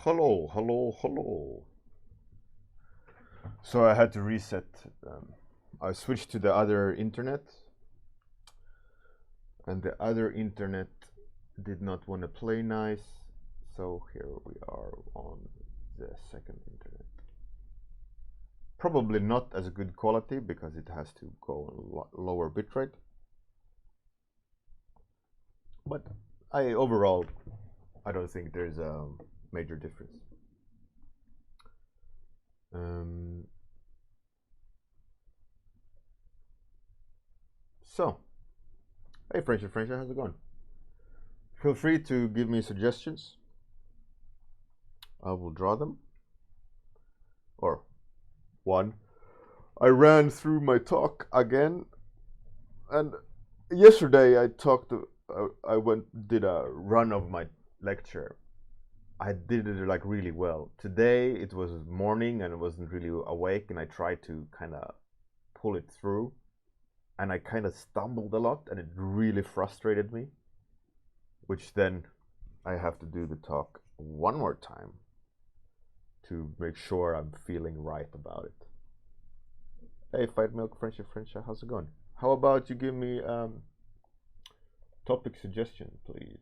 Hello, hello, hello. So I had to reset. I switched to the other internet, and the other internet did not want to play nice. So here we are on the second internet. Probably not as good quality because it has to go on lower bitrate. But overall, I don't think there's a major difference. So, hey Frenchie, how's it going? Feel free to give me suggestions. I will draw them. Or one. I ran through my talk again, and yesterday I talked. I did a run of my lecture. I did it like really well. Today it was morning and I wasn't really awake, and I tried to kind of pull it through, and I kind of stumbled a lot, and it really frustrated me. Which then I have to do the talk one more time to make sure I'm feeling right about it. Hey, Fight Milk, Friendship, how's it going? How about you give me topic suggestion, please?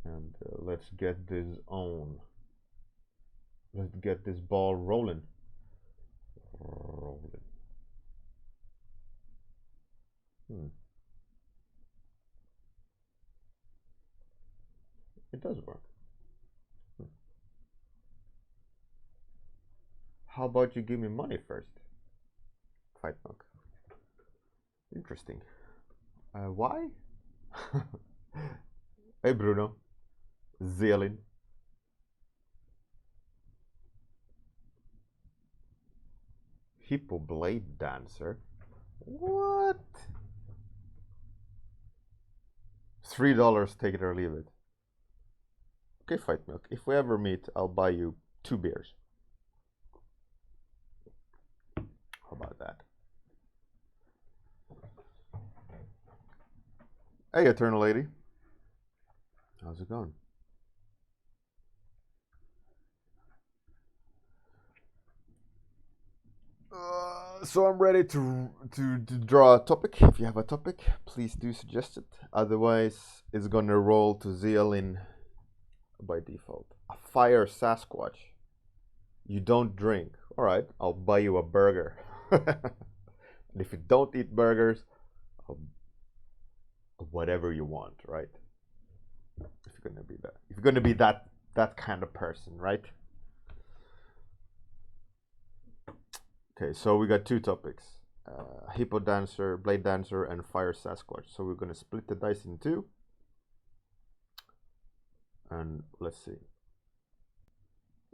And let's get this on. Let's get this ball rolling. It does work. How about you give me money first? Fight Milk. Interesting. Why? Hey Bruno. Zealin. Hippo Blade Dancer? What? $3, take it or leave it. Okay, Fight Milk. If we ever meet, I'll buy you 2 beers. How about that? Hey, Eternal Lady. How's it going? So I'm ready to draw a topic. If you have a topic, please do suggest it. Otherwise, it's gonna roll to Zealin by default. A fire Sasquatch. You don't drink. Alright, I'll buy you a burger. And if you don't eat burgers, whatever you want, right? If you're gonna be that kind of person, right? Okay, so we got 2 topics. Hippo Dancer, Blade Dancer, and Fire Sasquatch. So we're gonna split the dice in 2. And let's see.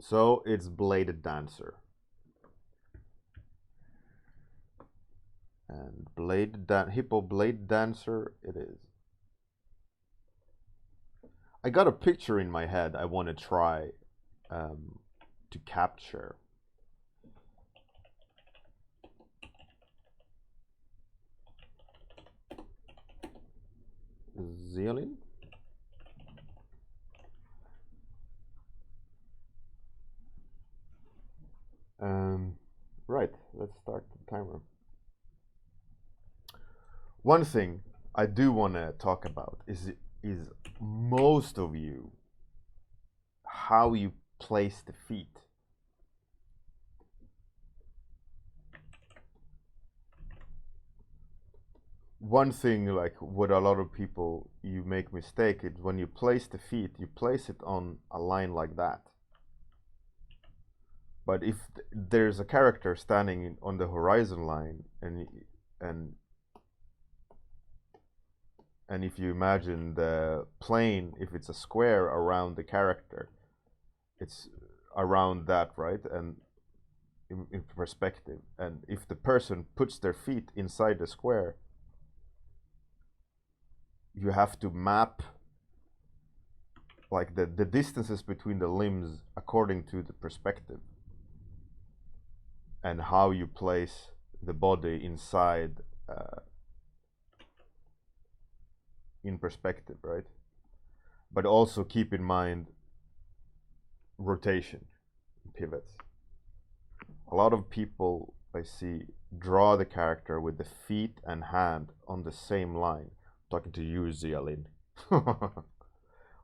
So it's Blade Dancer. And Hippo Blade Dancer it is. I got a picture in my head I want to try to capture. Zealin? Right, let's start the timer. One thing I do want to talk about is most of you, how you place the feet. One thing, like what a lot of people you make mistake is when you place the feet, you place it on a line like that. But if there's a character standing on the horizon line, and if you imagine the plane, if it's a square around the character, it's around that, right? And in perspective. And if the person puts their feet inside the square, you have to map like the distances between the limbs according to the perspective and how you place the body inside in perspective, right? But also keep in mind rotation, pivots. A lot of people I see draw the character with the feet and hand on the same line. I'm talking to you, Zialin.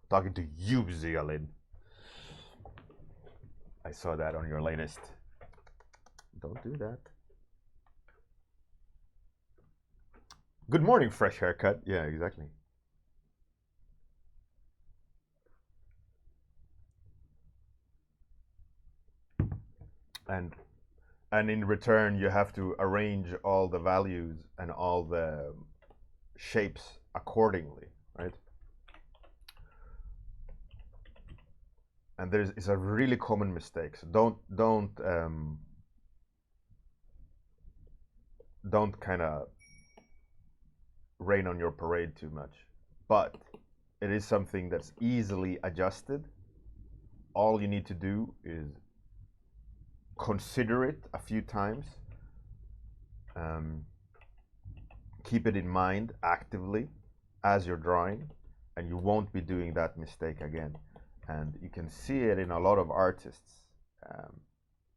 Talking to you, Zialin. I saw that on your latest. Don't do that. Good morning, fresh haircut. Yeah, exactly. And in return, you have to arrange all the values and all the shapes accordingly, right? And it's a really common mistake. So don't kind of rain on your parade too much. But it is something that's easily adjusted. All you need to do is consider it a few times. Keep it in mind actively as you're drawing, and you won't be doing that mistake again. And you can see it in a lot of artists.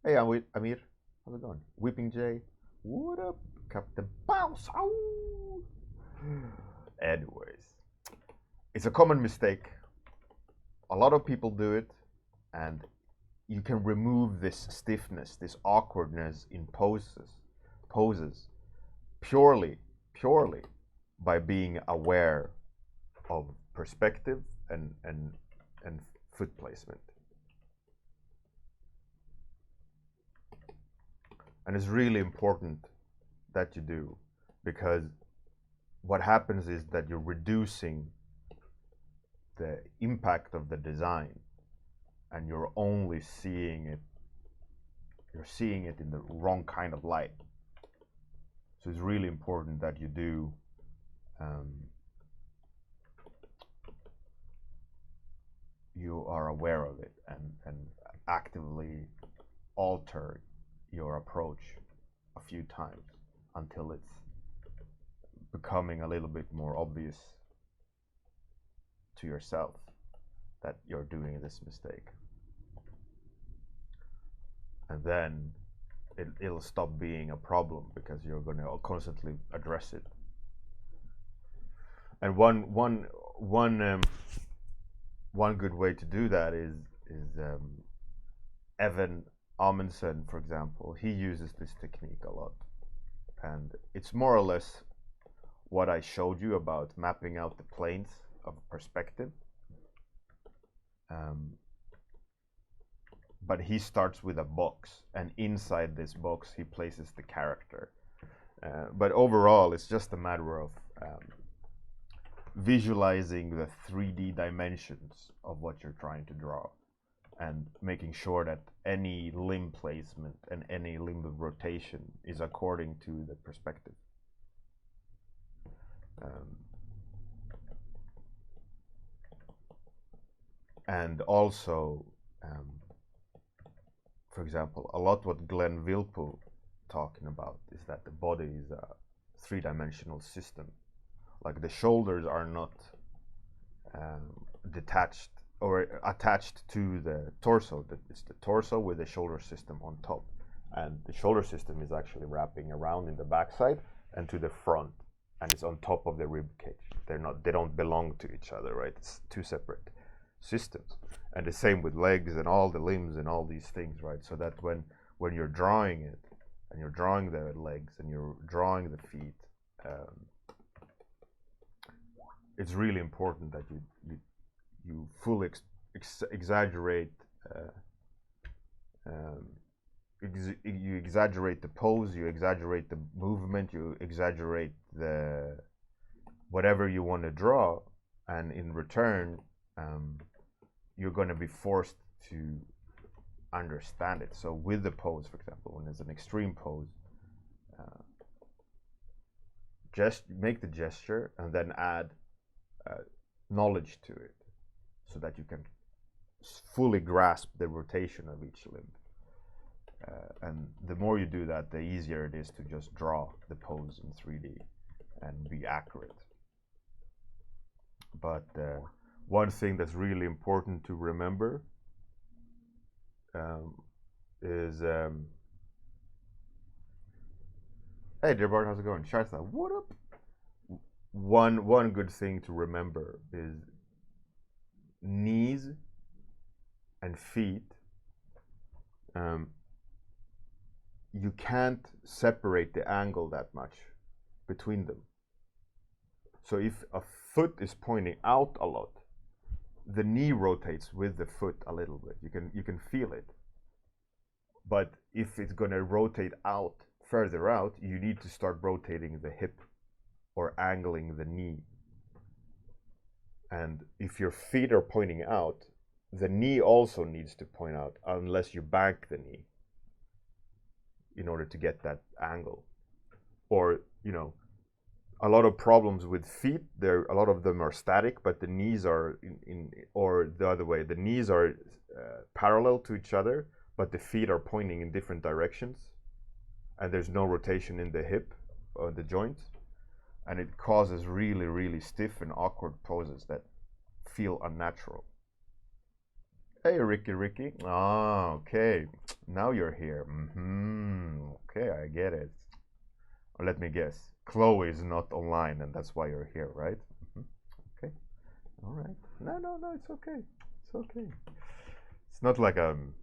Hey, I'm with Amir. How's it going? Whipping J. What up, Captain Bounce? Ow! Anyways, it's a common mistake. A lot of people do it, and you can remove this stiffness, this awkwardness in poses purely by being aware of perspective and foot placement. And it's really important that you do, because what happens is that you're reducing the impact of the design, and you're only seeing it, in the wrong kind of light. So it's really important that you do you are aware of it and actively alter your approach a few times until it's becoming a little bit more obvious to yourself that you're doing this mistake. And then it'll stop being a problem, because you're going to constantly address it. And one good way to do that is Evan Amundsen, for example. He uses this technique a lot, and it's more or less what I showed you about mapping out the planes of perspective. But he starts with a box, and inside this box he places the character. But overall, it's just a matter of visualizing the 3D dimensions of what you're trying to draw, and making sure that any limb placement and any limb rotation is according to the perspective. And also, for example, a lot what Glenn Vilppu talking about is that the body is a three-dimensional system. Like the shoulders are not detached or attached to the torso. It's the torso with the shoulder system on top, and the shoulder system is actually wrapping around in the backside and to the front, and it's on top of the rib cage. They don't belong to each other, right? It's two separate systems. And the same with legs and all the limbs and all these things, right? So that when you're drawing it, and you're drawing the legs and you're drawing the feet, it's really important that you fully exaggerate you exaggerate the pose, you exaggerate the movement, you exaggerate the whatever you want to draw, and in return you're going to be forced to understand it. So with the pose, for example, when it's an extreme pose, just make the gesture and then add knowledge to it, so that you can fully grasp the rotation of each limb. And the more you do that, the easier it is to just draw the pose in 3D and be accurate. But one thing that's really important to remember is hey dear Bart, how's it going? Shartha, what up? One good thing to remember is knees and feet. You can't separate the angle that much between them. So if a foot is pointing out a lot, the knee rotates with the foot a little bit. You can feel it. But if it's going to rotate out further out, you need to start rotating the hip or angling the knee. And if your feet are pointing out, the knee also needs to point out unless you bank the knee in order to get that angle. Or, you know, a lot of problems with feet, a lot of them are static, but the knees are or the other way, the knees are parallel to each other, but the feet are pointing in different directions, and there's no rotation in the hip or the joint, and it causes really, really stiff and awkward poses that feel unnatural. Hey, Ricky. Ah, okay. Now you're here. Okay, I get it. Or let me guess. Chloe is not online, and that's why you're here, right? Okay. All right. No, it's okay. It's okay. It's not like I'm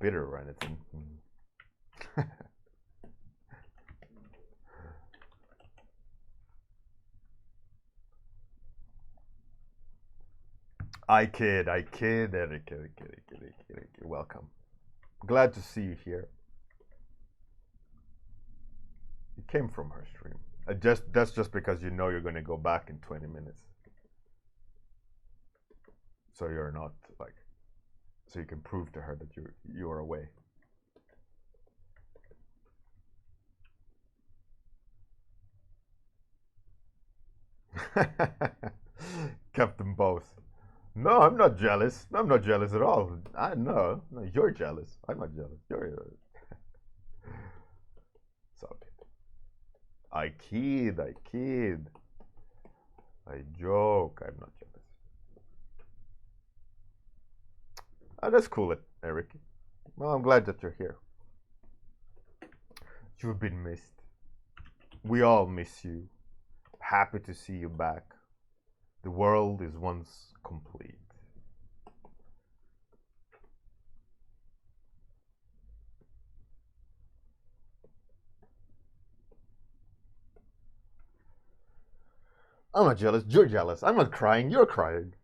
bitter or anything. I kid, Eric. Welcome. Glad to see you here. You came from her stream. That's just because you know you're going to go back in 20 minutes. So you're not like, so you can prove to her that you are away. Kept them both. No, I'm not jealous. I'm not jealous at all. No, you're jealous. I'm not jealous. You're. So I kid. I joke. I'm not jealous. Oh, that's cool, Eric. Well, I'm glad that you're here. You've been missed. We all miss you. Happy to see you back. The world is once complete. I'm not jealous. You're jealous. I'm not crying. You're crying.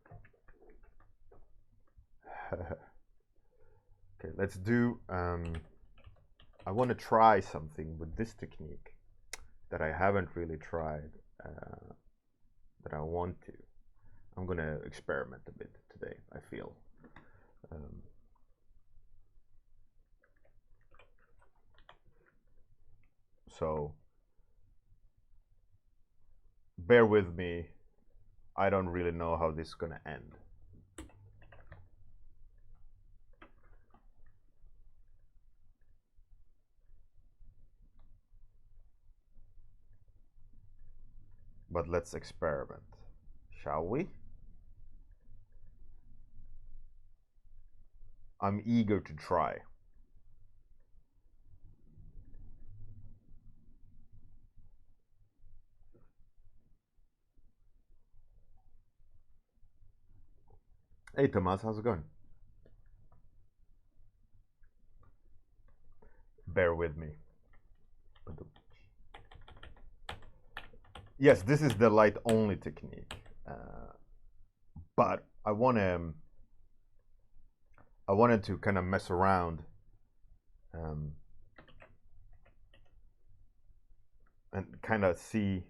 Okay, let's do. I want to try something with this technique that I haven't really tried. That I want to. I'm gonna experiment a bit today, I feel. So bear with me. I don't really know how this is gonna end. But let's experiment, shall we? I'm eager to try. Hey Tomas, how's it going? Bear with me. Yes, this is the light only technique, but I wanted to kind of mess around and kind of see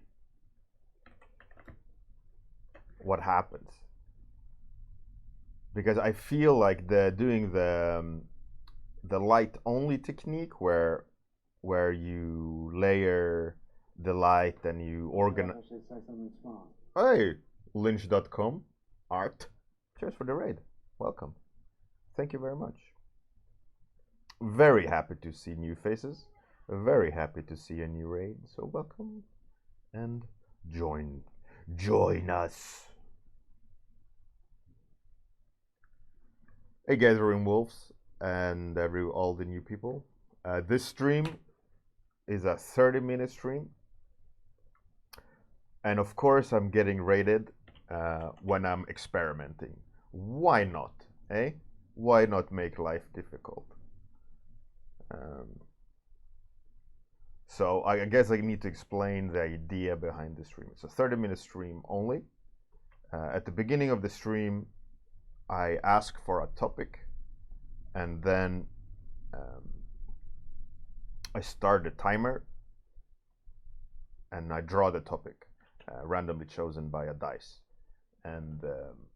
what happens, because I feel like doing the light only technique where you layer the light and you organize. Hey, lynch.com art. Cheers for the raid. Welcome. Thank you very much. Very happy to see new faces. Very happy to see a new raid. So welcome and join us. Hey Gathering Wolves. and all the new people. This stream is a 30-minute stream, and of course I'm getting rated when I'm experimenting. Why not, eh? Why not make life difficult? So I guess I need to explain the idea behind the stream. It's a 30-minute stream only. At the beginning of the stream, I ask for a topic, and then I start the timer, and I draw the topic, randomly chosen by a dice. And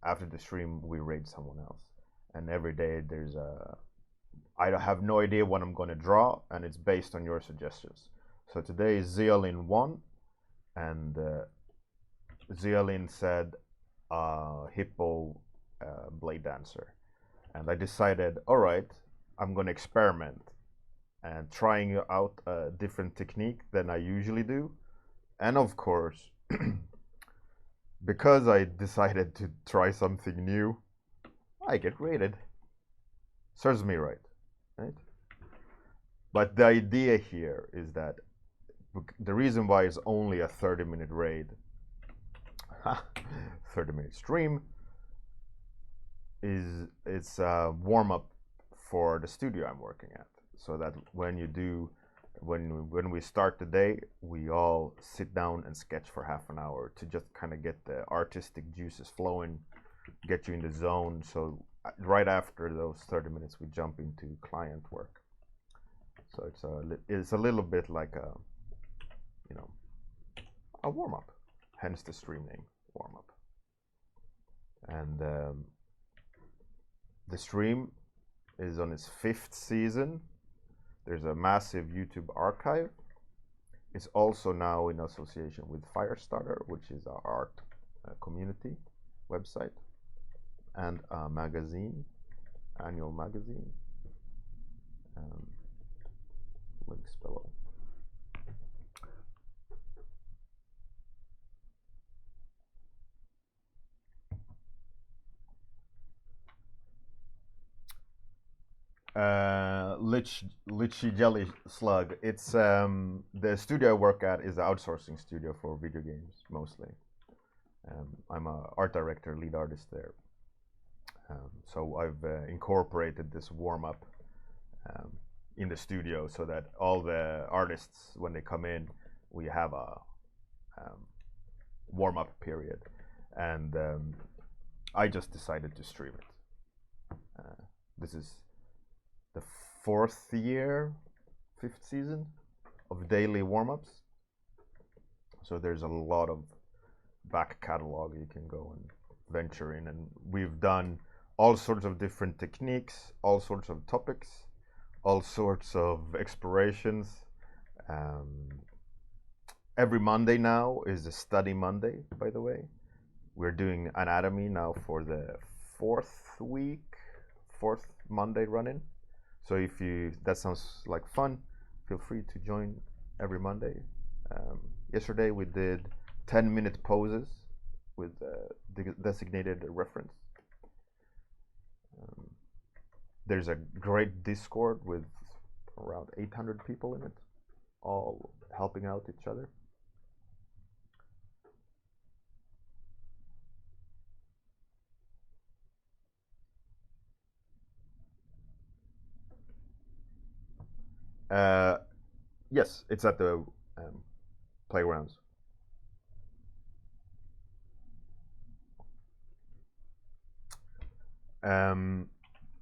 after the stream, we rate someone else. And every day there's I have no idea what I'm going to draw, and it's based on your suggestions. So today is Zeolin 1, and Zeolin said hippo blade dancer. And I decided, all right, I'm going to experiment and trying out a different technique than I usually do. And of course, because I decided to try something new, I get rated. Serves me right? But the idea here is that the reason why it's only a 30-minute raid, 30-minute stream, is it's a warm-up for the studio I'm working at. So that when we start the day, we all sit down and sketch for half an hour to just kind of get the artistic juices flowing, get you in the zone. So right after those 30 minutes, we jump into client work. So it's a little bit like a warm-up, hence the stream name, Warmup. And the stream is on its 5th season. There's a massive YouTube archive. It's also now in association with Firestarter, which is our art community website, and a magazine, annual magazine. Links below. Lychee Jelly Slug. It's the studio I work at is an outsourcing studio for video games mostly. I'm an art director, lead artist there. So I've incorporated this warm-up in the studio so that all the artists, when they come in, we have a warm-up period. And I just decided to stream it. This is the 4th year, 5th season of daily warm-ups. So there's a lot of back catalog you can go and venture in, and we've done all sorts of different techniques, all sorts of topics, all sorts of explorations. Every Monday now is a study Monday, by the way. We're doing anatomy now for the 4th Monday run-in. So if that sounds like fun, feel free to join every Monday. Yesterday we did 10-minute poses with designated reference. There's a great Discord with around 800 people in it, all helping out each other. Yes, it's at the playgrounds.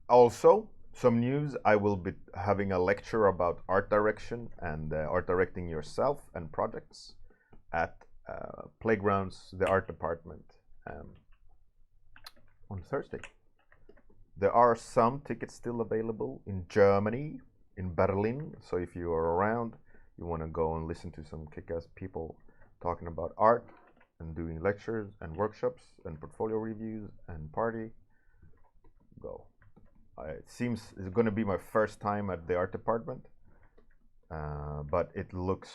Also, some news, I will be having a lecture about art direction and art directing yourself and projects at Playgrounds, the art department, on Thursday. There are some tickets still available in Germany, in Berlin, so if you are around, you want to go and listen to some kick-ass people talking about art and doing lectures and workshops and portfolio reviews and party, go. It seems it's going to be my first time at the art department, but it looks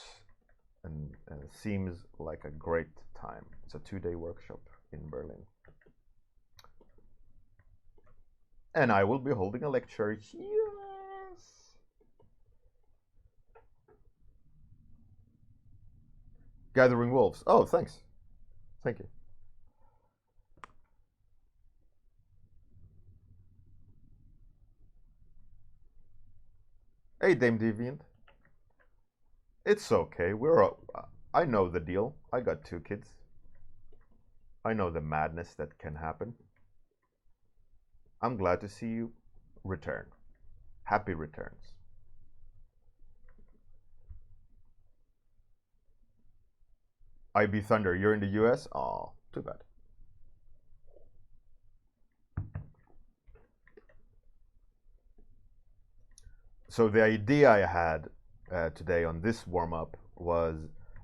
and seems like a great time. It's a 2-day workshop in Berlin. And I will be holding a lecture. Yes! Gathering Wolves. Oh, thanks. Thank you. Hey, Dame Deviant. It's okay. I know the deal. I got 2 kids. I know the madness that can happen. I'm glad to see you return. Happy returns. IB Thunder, you're in the US? Oh, too bad. So the idea I had today on this warm-up was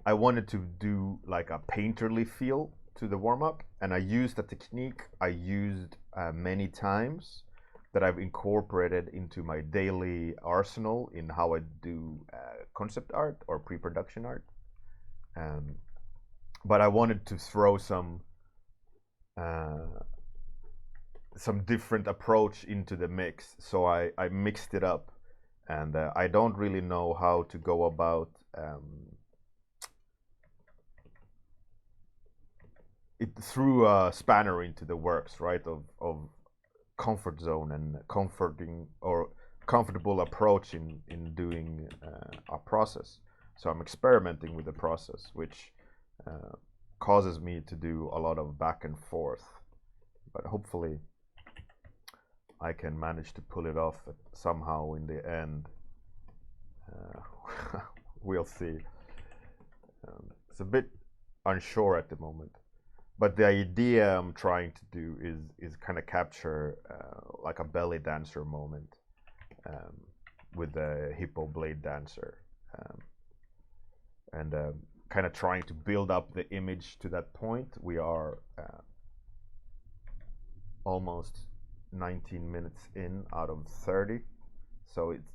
I wanted to do like a painterly feel to the warm-up, and I used a technique I used many times that I've incorporated into my daily arsenal in how I do concept art or pre-production art. But I wanted to throw some different approach into the mix, so I mixed it up, and I don't really know how to go about it through a spanner into the works, right, of comfort zone and comforting or comfortable approach in doing a process. So I'm experimenting with the process, which causes me to do a lot of back and forth, but hopefully I can manage to pull it off somehow in the end. We'll see. It's a bit unsure at the moment, but the idea I'm trying to do is kind of capture like a belly dancer moment with the hippo blade dancer, and kind of trying to build up the image to that point. We are almost 19 minutes in out of 30, so it's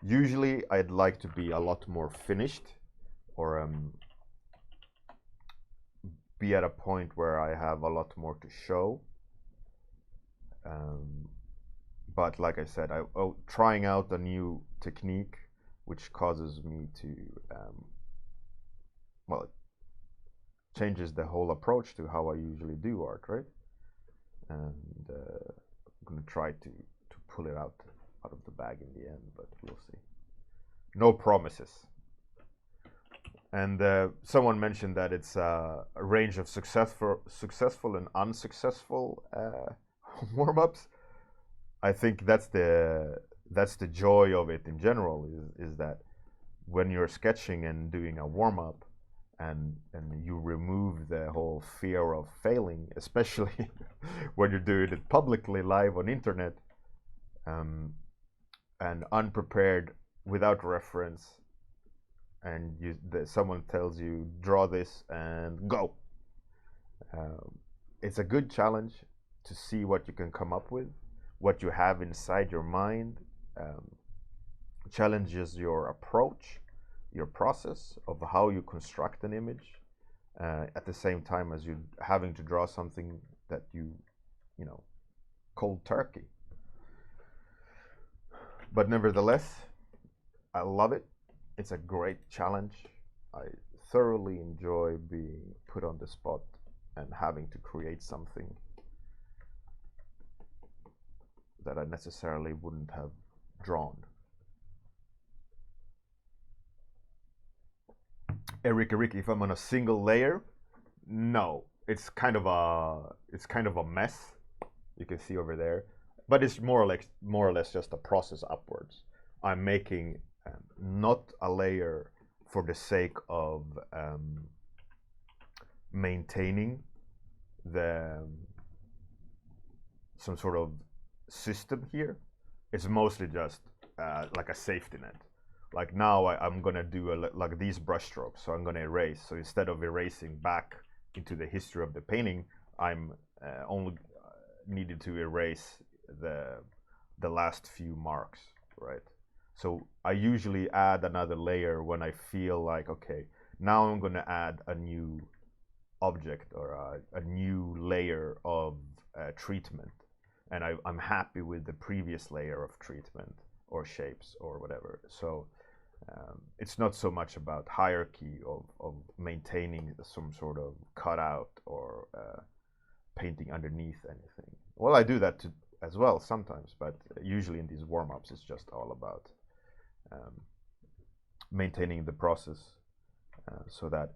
usually I'd like to be a lot more finished, or be at a point where I have a lot more to show, but like I said, I'm trying out a new technique which causes me to well, it changes the whole approach to how I usually do art, right? And I'm gonna try to pull it out of the bag in the end, but we'll see. No promises. And someone mentioned that it's a range of successful and unsuccessful warm-ups. I think that's the joy of it in general, is that when you're sketching and doing a warm-up, and you remove the whole fear of failing, especially when you're doing it publicly live on internet, and unprepared, without reference, and someone tells you draw this and go. It's a good challenge to see what you can come up with, what you have inside your mind, challenges your approach, your process of how you construct an image, at the same time as you having to draw something that you know, cold turkey. But nevertheless, I love it. It's a great challenge. I thoroughly enjoy being put on the spot and having to create something that I necessarily wouldn't have drawn. Eric, if I'm on a single layer, no, it's kind of a mess. You can see over there, but it's more or less just a process upwards. I'm making not a layer for the sake of maintaining some sort of system here. It's mostly just like a safety net. Like now I'm gonna do like these brush strokes, so I'm gonna erase. So instead of erasing back into the history of the painting, I'm only needed to erase the last few marks, right? So I usually add another layer when I feel like, okay, now I'm gonna add a new object or a new layer of treatment. and I'm happy with the previous layer of treatment or shapes or whatever. So it's not so much about hierarchy of maintaining some sort of cutout or painting underneath anything. Well, I do that as well sometimes, but usually in these warm-ups, it's just all about maintaining the process so that,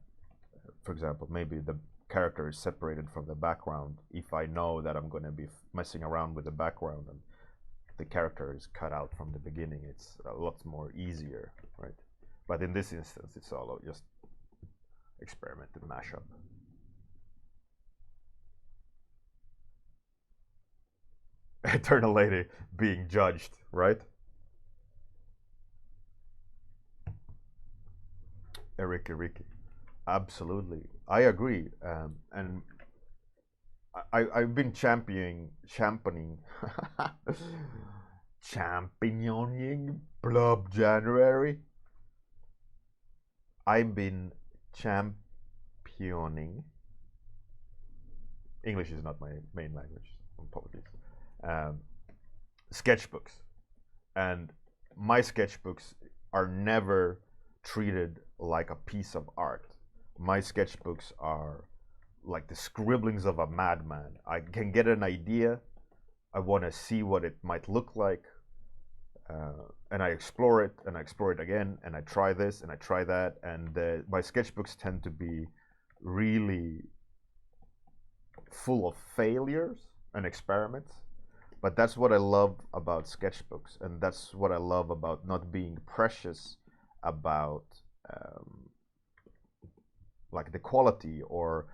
for example, maybe the character is separated from the background. If I know that I'm going to be messing around with the background and the character is cut out from the beginning, it's a lot more easier, right? But in this instance, it's all just experiment and mashup. Eternal Lady being judged, right? Eriki. Absolutely. I agree. And I've been championing championing Blub January. I've been championing. English is not my main language. Apologies. Sketchbooks, and my sketchbooks are never treated like a piece of art. My sketchbooks are like the scribblings of a madman. I can get an idea, I want to see what it might look like, and I explore it, and I explore it again, and I try this, and I try that, and my sketchbooks tend to be really full of failures and experiments. But that's what I love about sketchbooks, and that's what I love about not being precious about like the quality or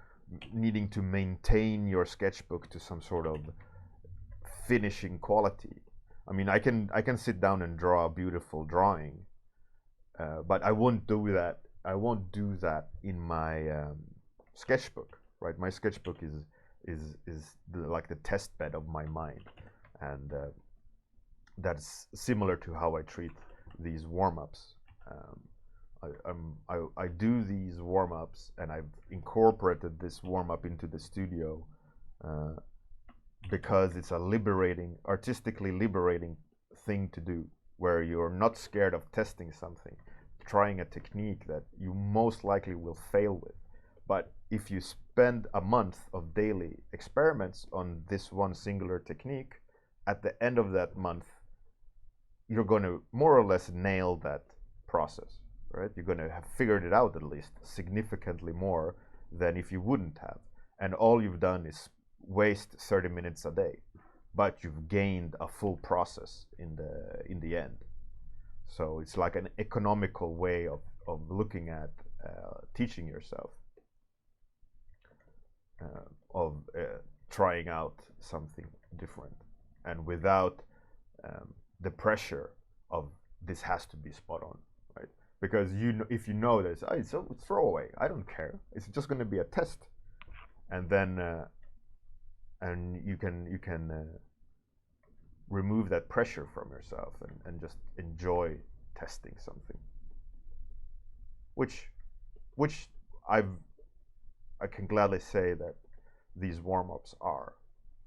needing to maintain your sketchbook to some sort of finishing quality. I mean, I can sit down and draw a beautiful drawing, but I won't do that. I won't do that in my sketchbook, right? My sketchbook is like the test bed of my mind, and that's similar to how I treat these warm-ups. I do these warm-ups, and I've incorporated this warm-up into the studio because it's a liberating, artistically liberating thing to do, where you're not scared of testing something, trying a technique that you most likely will fail with. But if you spend a month of daily experiments on this one singular technique, at the end of that month, you're going to more or less nail that process, right? You're going to have figured it out at least significantly more than if you wouldn't have. And all you've done is waste 30 minutes a day, but you've gained a full process in the end. So it's like an economical way of looking at teaching yourself, of trying out something different, and without the pressure of this has to be spot on, right? Because if you know this, oh, it's a throwaway, I don't care, it's just going to be a test, and then and you can remove that pressure from yourself and just enjoy testing something, which I can gladly say that these warm-ups are.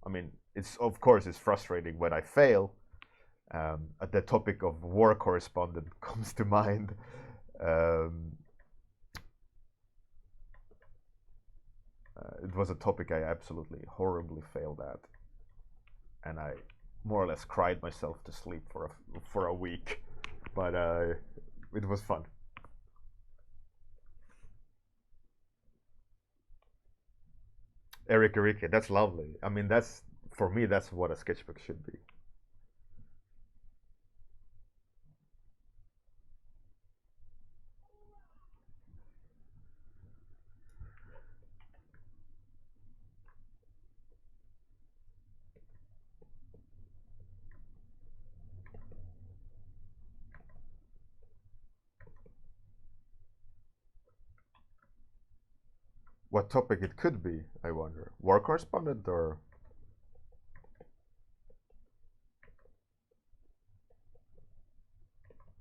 I mean, it's of course it's frustrating when I fail. The topic of war correspondent comes to mind. It was a topic I absolutely horribly failed at, and I more or less cried myself to sleep for a week, but it was fun. Erika, that's lovely. I mean, that's, for me, that's what a sketchbook should be. What topic it could be, I wonder. War correspondent or...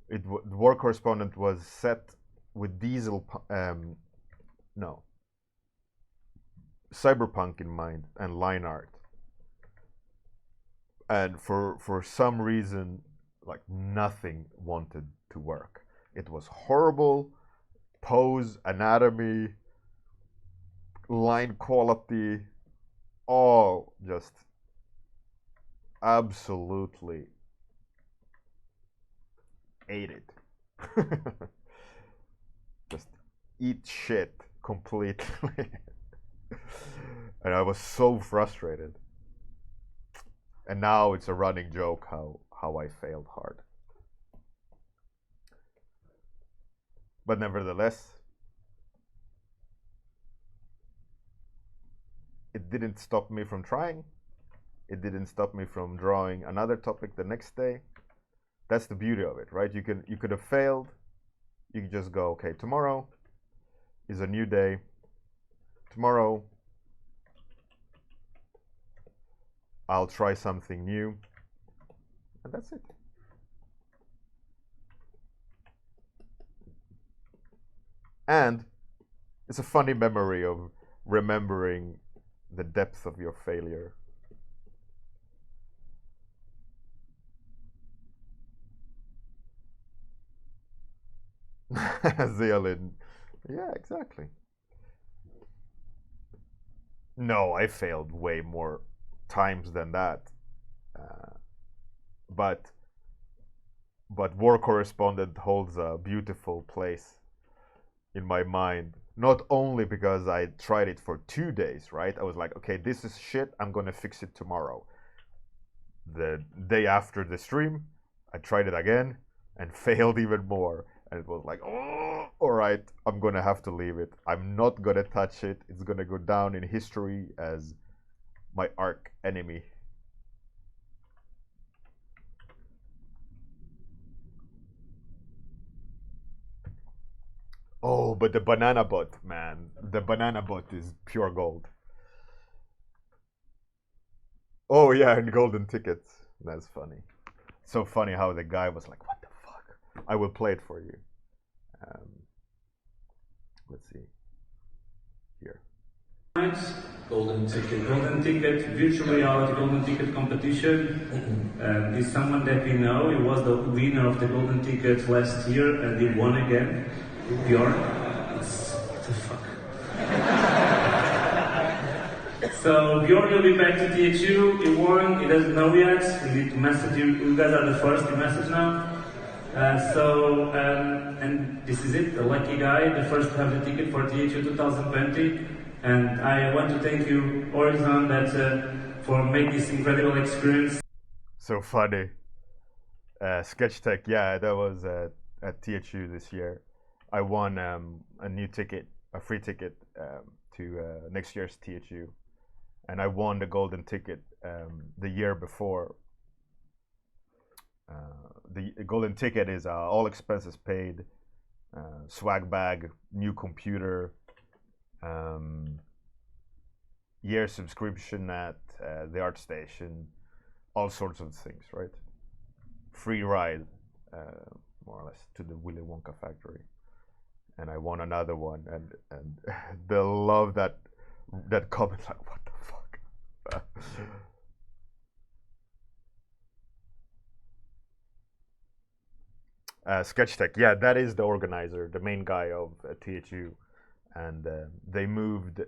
The war correspondent was set with diesel, no, cyberpunk in mind and line art. and for some reason, like nothing wanted to work. It was horrible. Pose, anatomy, line quality, all just absolutely ate it. Just eat shit completely. And I was so frustrated. And now it's a running joke how I failed hard. But nevertheless, it didn't stop me from trying. It didn't stop me from drawing another topic the next day. That's the beauty of it, right? You could have failed. You could just go, okay, tomorrow is a new day. Tomorrow I'll try something new. And that's it. And it's a funny memory of remembering the depth of your failure. Zeolin. Yeah, exactly. No, I failed way more times than that. But War Correspondent holds a beautiful place in my mind. Not only because I tried it for 2 days, right? I was like, okay, this is shit. I'm gonna fix it tomorrow. The day after the stream, I tried it again and failed even more. And it was like, oh, all right, I'm gonna have to leave it. I'm not gonna touch it. It's gonna go down in history as my arch enemy. Oh, but the banana bot, man. The banana bot is pure gold. Oh yeah, and golden tickets. That's funny. So funny how the guy was like, what the fuck? I will play it for you. Let's see. Here. Golden ticket, virtual reality golden ticket competition. Is someone that we know. He was the winner of the golden ticket last year and he won again. Bjorn. What the fuck? So Bjorn will be back to THU. He won. He doesn't know yet. We need to message you. You guys are the first to message now. And this is it. The lucky guy, the first to have the ticket for THU 2020. And I want to thank you, Horizon, for making this incredible experience. So funny. Sketch Tech, yeah, that was at THU this year. I won a new ticket, a free ticket to next year's THU. And I won the golden ticket the year before. The golden ticket is all expenses paid, swag bag, new computer, year subscription at the art station, all sorts of things, right? Free ride, more or less, to the Willy Wonka factory. And I won another one, and they love that comment, like, what the fuck? Sketch Tech, yeah, that is the organizer, the main guy of THU, and they moved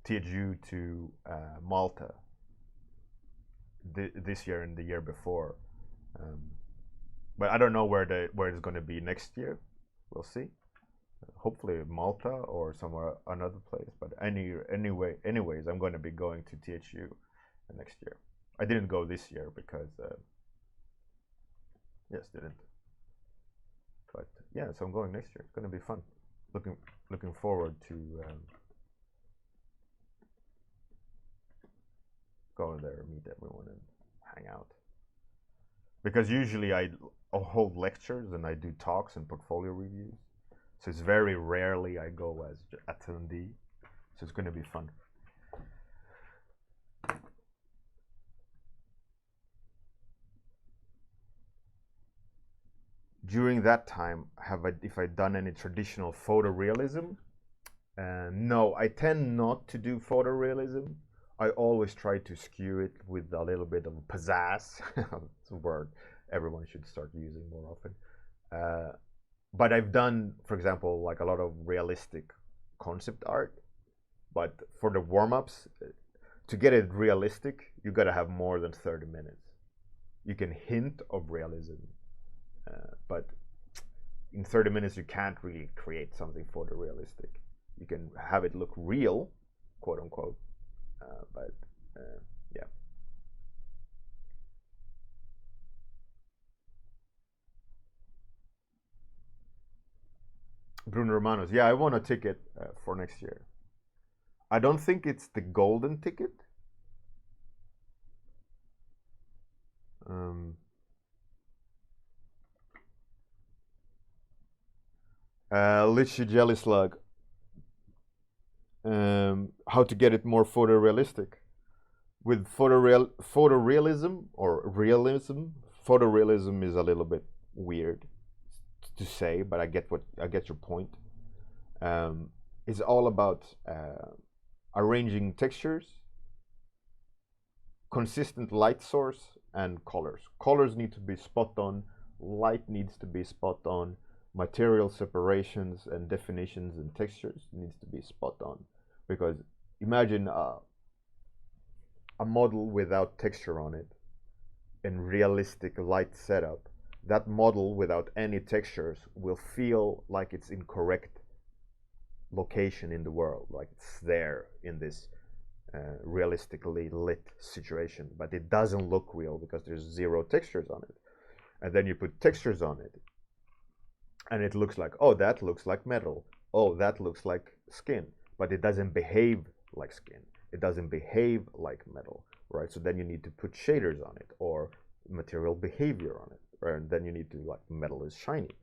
THU to Malta this year and the year before, but I don't know where it's going to be next year. We'll see. Hopefully Malta or somewhere another place. But anyways, I'm going to be going to THU next year. I didn't go this year because didn't. But yeah, so I'm going next year. It's going to be fun. Looking forward to go there, meet everyone, and hang out. Because usually I hold lectures and I do talks and portfolio reviews. So it's very rarely I go as attendee. So it's going to be fun. During that time, if I done any traditional photorealism? No, I tend not to do photorealism. I always try to skew it with a little bit of pizzazz. It's a word everyone should start using more often. But I've done, for example, like a lot of realistic concept art. But for the warm-ups, to get it realistic, you gotta have more than 30 minutes. You can hint of realism, but in 30 minutes you can't really create something photorealistic. You can have it look real, quote unquote, but yeah. Bruno Romanos, yeah, I want a ticket for next year. I don't think it's the golden ticket. Lychee Jelly Slug. How to get it more photorealistic? With photorealism or realism, photorealism is a little bit weird to say, but I get your point. It's all about arranging textures, consistent light source, and colors. Colors need to be spot on, light needs to be spot on, material separations and definitions and textures needs to be spot on. Because imagine a model without texture on it and realistic light setup. That model without any textures will feel like it's in correct location in the world, like it's there in this realistically lit situation, but it doesn't look real because there's zero textures on it. And then you put textures on it, and it looks like, oh, that looks like metal. Oh, that looks like skin, but it doesn't behave like skin. It doesn't behave like metal, right? So then you need to put shaders on it or material behavior on it, right? And then you need to, like, metal is shiny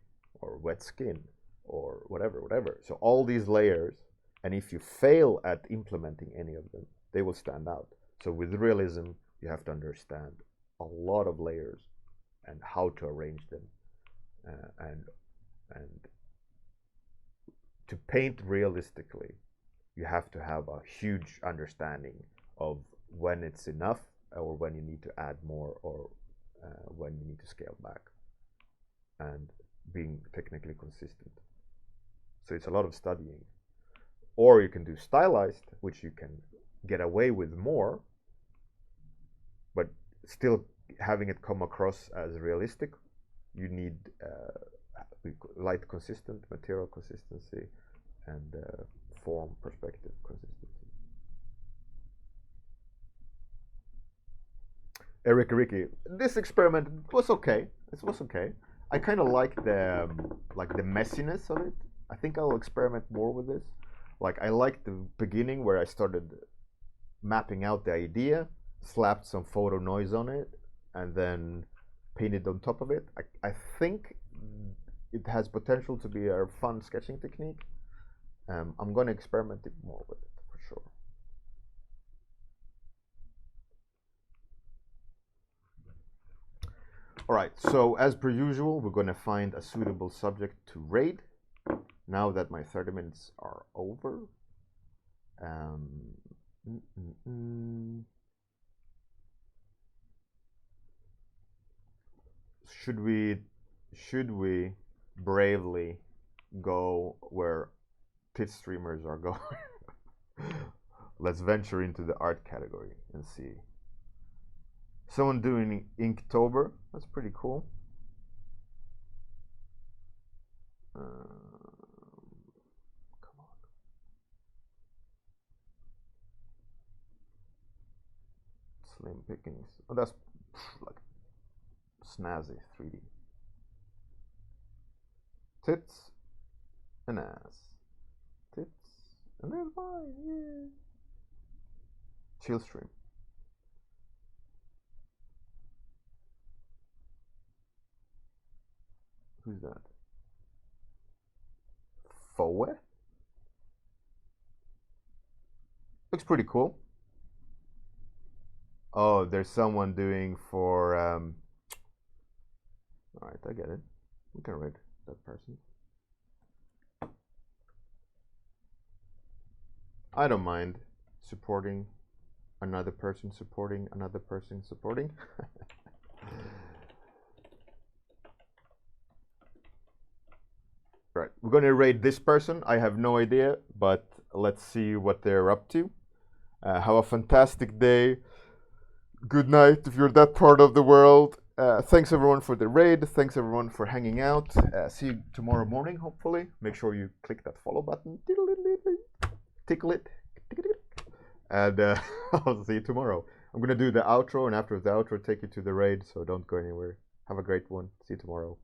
or wet skin or whatever. So all these layers, and if you fail at implementing any of them, they will stand out. So with realism, you have to understand a lot of layers and how to arrange them, and to paint realistically, you have to have a huge understanding of when it's enough or when you need to add more, or when you need to scale back, and being technically consistent. So it's a lot of studying. Or you can do stylized, which you can get away with more, but still having it come across as realistic. You need light consistent, material consistency, and form perspective consistency. Eric Ricky, this experiment was okay. It was okay. I kind of like the messiness of it. I think I'll experiment more with this. Like, I like the beginning where I started mapping out the idea, slapped some photo noise on it, and then painted on top of it. I think it has potential to be a fun sketching technique. I'm going to experiment more with it for sure. All right, so as per usual, we're going to find a suitable subject to raid. Now that my 30 minutes are over, should we bravely go where tit streamers are going? Let's venture into the art category and see. Someone doing Inktober, that's pretty cool. Come on. Slim pickings. Oh, that's like snazzy 3D. Tits and ass. Tits and there's mine. Yeah. Chill stream. Who's that? Foe? Looks pretty cool. Oh, there's someone doing for alright, I get it. We can read that person. I don't mind supporting another person, supporting another person, supporting. Right, we're going to raid this person. I have no idea, but let's see what they're up to. Have a fantastic day. Good night if you're that part of the world. Thanks everyone for the raid. Thanks everyone for hanging out. See you tomorrow morning, hopefully. Make sure you click that follow button. Tickle it. And I'll see you tomorrow. I'm going to do the outro, and after the outro, take you to the raid, so don't go anywhere. Have a great one. See you tomorrow.